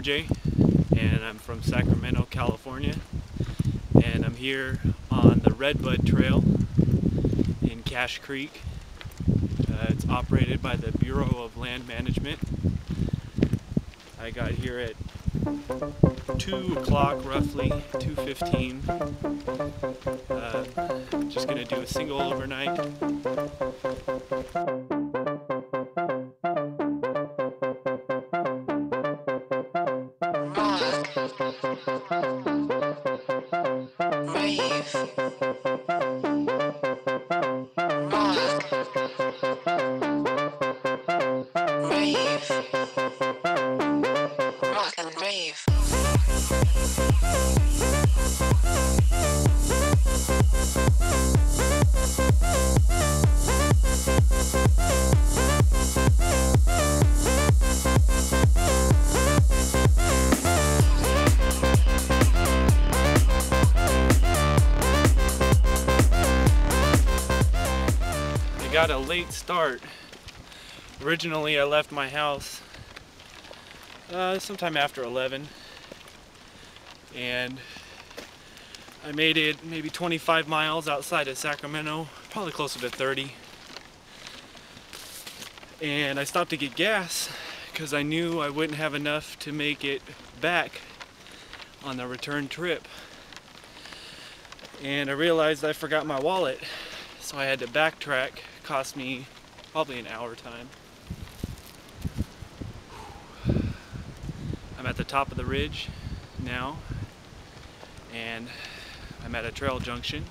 RJ, and I'm from Sacramento, California, and I'm here on the Redbud Trail in Cache Creek. It's operated by the Bureau of Land Management. I got here at 2 o'clock roughly, 2:15. Just gonna do a single overnight. Got a late start. Originally I left my house sometime after 11, and I made it maybe 25 miles outside of Sacramento, probably closer to 30, and I stopped to get gas because I knew I wouldn't have enough to make it back on the return trip, and I realized I forgot my wallet, so I had to backtrack. Cost me probably an hour time. I'm at the top of the ridge now, and I'm at a trail junction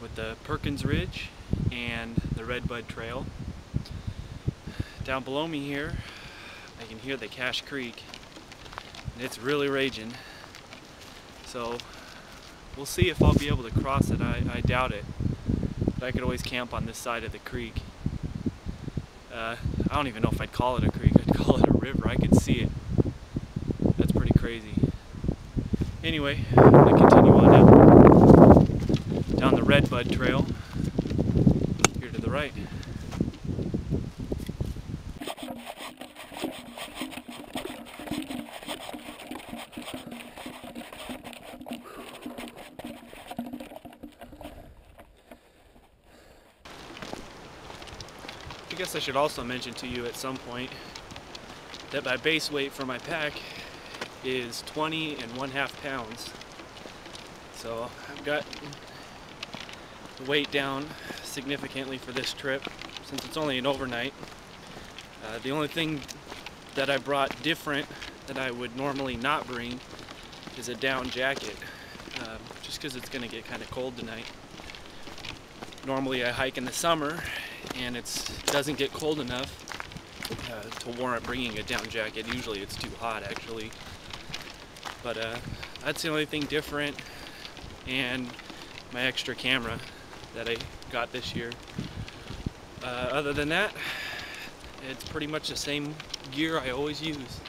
with the Perkins Ridge and the Redbud Trail. Down below me here, I can hear the Cache Creek, and it's really raging. So we'll see if I'll be able to cross it. I doubt it. But I could always camp on this side of the creek. I don't even know if I'd call it a creek. I'd call it a river. I could see it. That's pretty crazy. Anyway, I'm going to continue on down the Redbud Trail here to the right. I guess I should also mention to you at some point that my base weight for my pack is 20½ pounds. So I've got the weight down significantly for this trip since it's only an overnight. The only thing that I brought different that I would normally not bring is a down jacket, just because it's going to get kind of cold tonight. Normally I hike in the summer and it doesn't get cold enough to warrant bringing a down jacket. Usually it's too hot actually. But that's the only thing different, and my extra camera that I got this year. Other than that, it's pretty much the same gear I always use.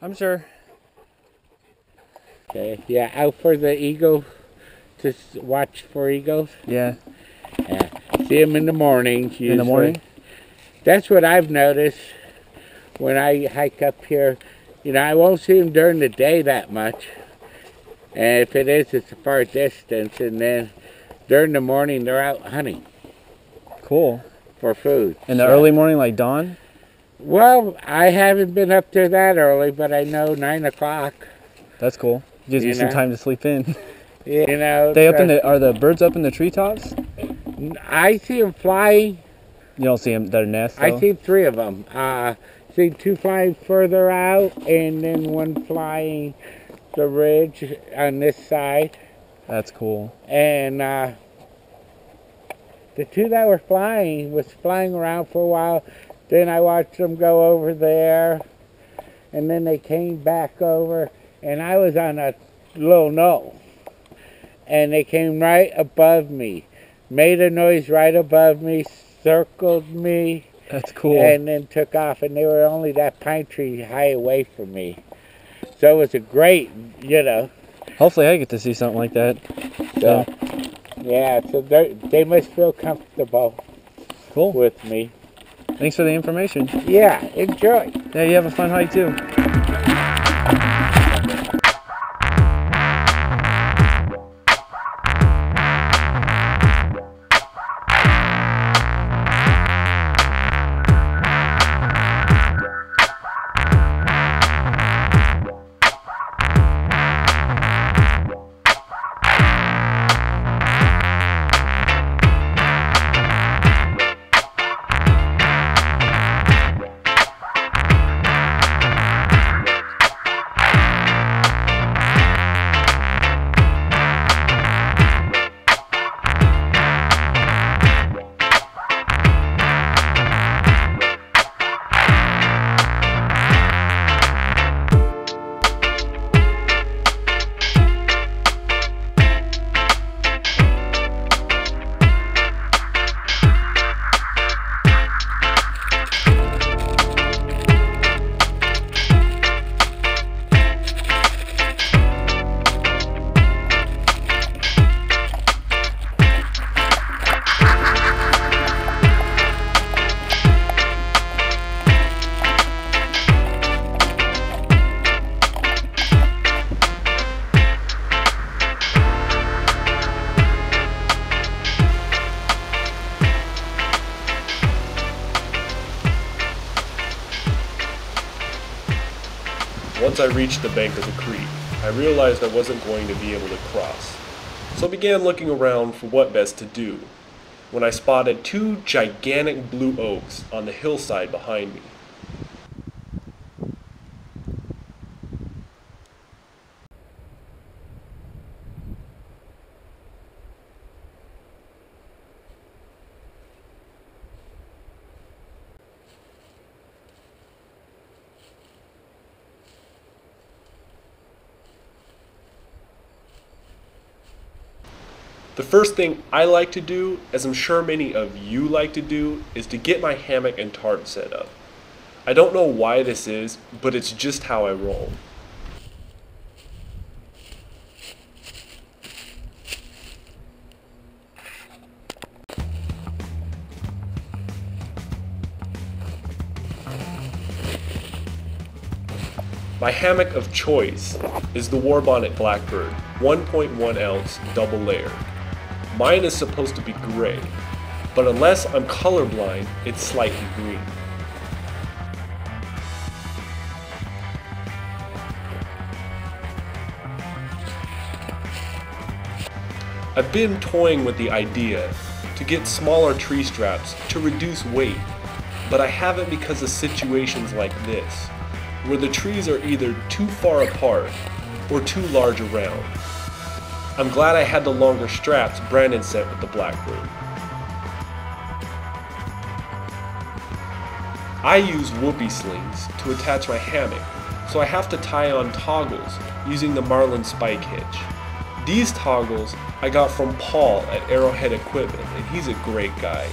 I'm sure. Okay, yeah, out for the eagle, to watch for eagles. Yeah. Yeah, see them in the mornings usually. In the morning? That's what I've noticed when I hike up here. You know, I won't see them during the day that much. And if it is, it's a far distance. And then during the morning, they're out hunting. Cool. For food. In the early morning, like dawn? Well, I haven't been up there that early, but I know 9 o'clock. That's cool. Gives you some time to sleep in. Yeah, you know. They up in the, are the birds up in the treetops? I see them flying. You don't see them, their nest though? I see 3 of them. See 2 flying further out, and then 1 flying the ridge on this side. That's cool. And the 2 that were flying was flying around for a while. Then I watched them go over there, and then they came back over, and I was on a low knoll, and they came right above me, made a noise right above me, circled me, That's cool. And then took off, and they were only that pine tree high away from me. So it was a great, you know. Hopefully I get to see something like that. So, yeah, so they must feel comfortable Cool. with me. Thanks for the information. Yeah, enjoy. Yeah, you have a fun hike too. Once I reached the bank of the creek, I realized I wasn't going to be able to cross, so I began looking around for what best to do, when I spotted two gigantic blue oaks on the hillside behind me. The first thing I like to do, as I'm sure many of you like to do, is to get my hammock and tarp set up. I don't know why this is, but it's just how I roll. My hammock of choice is the Warbonnet Blackbird 1.1 ounce double layer. Mine is supposed to be gray, but unless I'm colorblind, it's slightly green. I've been toying with the idea to get smaller tree straps to reduce weight, but I haven't because of situations like this, where the trees are either too far apart or too large around. I'm glad I had the longer straps Brandon sent with the Blackbird. I use whoopee slings to attach my hammock, so I have to tie on toggles using the Marlin spike hitch. These toggles I got from Paul at Arrowhead Equipment, and he's a great guy.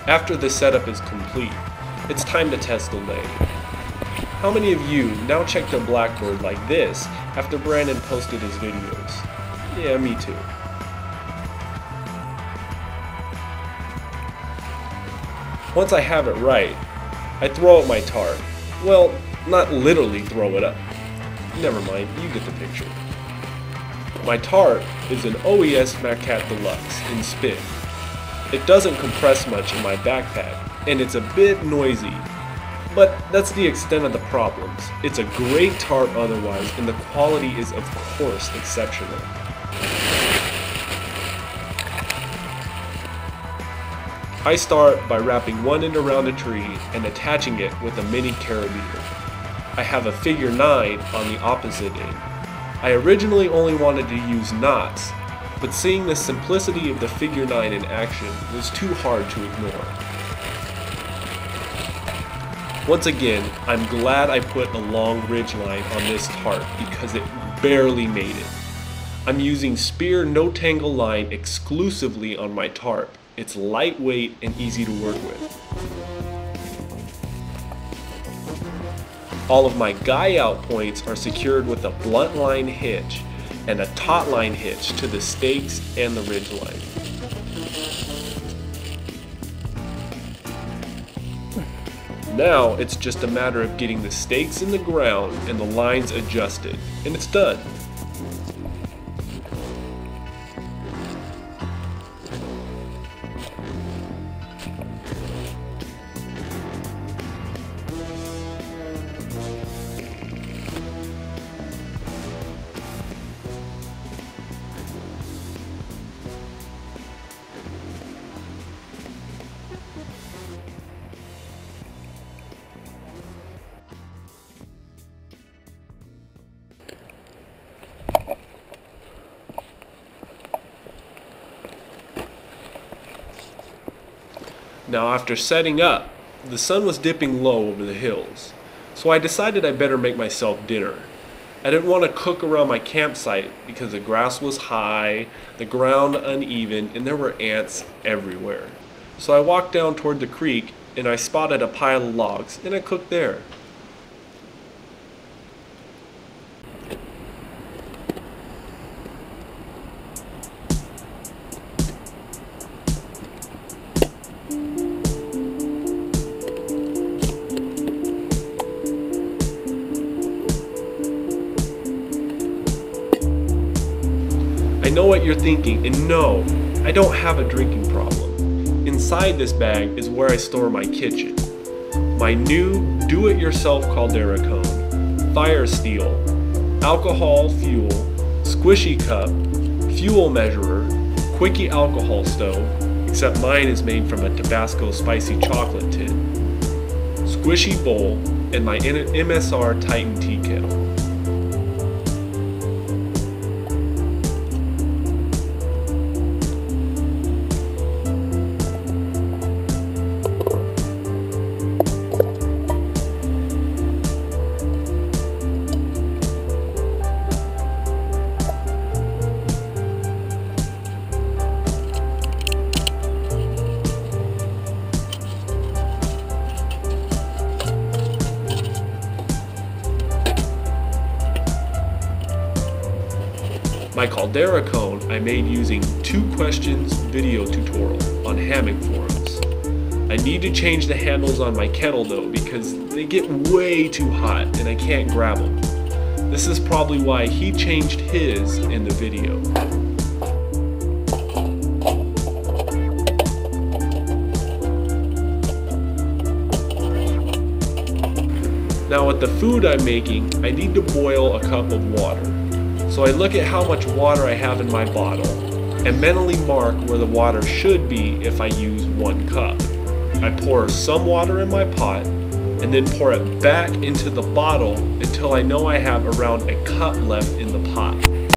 After the setup is complete, it's time to test the lay. How many of you now check their Blackbird like this after Brandon posted his videos? Yeah, me too. Once I have it right, I throw up my tarp. Well, not literally throw it up. Never mind, you get the picture. My tarp is an OES Macat Deluxe in spin. It doesn't compress much in my backpack, and it's a bit noisy, but that's the extent of the problems. It's a great tarp otherwise, and the quality is of course exceptional. I start by wrapping one end around a tree and attaching it with a mini carabiner. I have a figure 9 on the opposite end. I originally only wanted to use knots, but seeing the simplicity of the figure 9 in action was too hard to ignore. Once again, I'm glad I put a long ridge line on this tarp because it barely made it. I'm using spear no tangle line exclusively on my tarp. It's lightweight and easy to work with. All of my guy out points are secured with a blunt line hitch and a taut line hitch to the stakes and the ridge line. Now it's just a matter of getting the stakes in the ground and the lines adjusted, and it's done. Now after setting up, the sun was dipping low over the hills, so I decided I better make myself dinner. I didn't want to cook around my campsite because the grass was high, the ground uneven, and there were ants everywhere. So I walked down toward the creek and I spotted a pile of logs and I cooked there. I know what you're thinking, and no, I don't have a drinking problem. Inside this bag is where I store my kitchen. My new do-it-yourself caldera cone, fire steel, alcohol fuel, squishy cup, fuel measurer, quickie alcohol stove, except mine is made from a Tabasco spicy chocolate tin, squishy bowl, and my MSR Titan tea kettle. My caldera cone I made using 2 questions video tutorial on hammock forums. I need to change the handles on my kettle though because they get way too hot and I can't grab them. This is probably why he changed his in the video. Now with the food I'm making, I need to boil a cup of water. So I look at how much water I have in my bottle and mentally mark where the water should be if I use 1 cup. I pour some water in my pot and then pour it back into the bottle until I know I have around a cup left in the pot.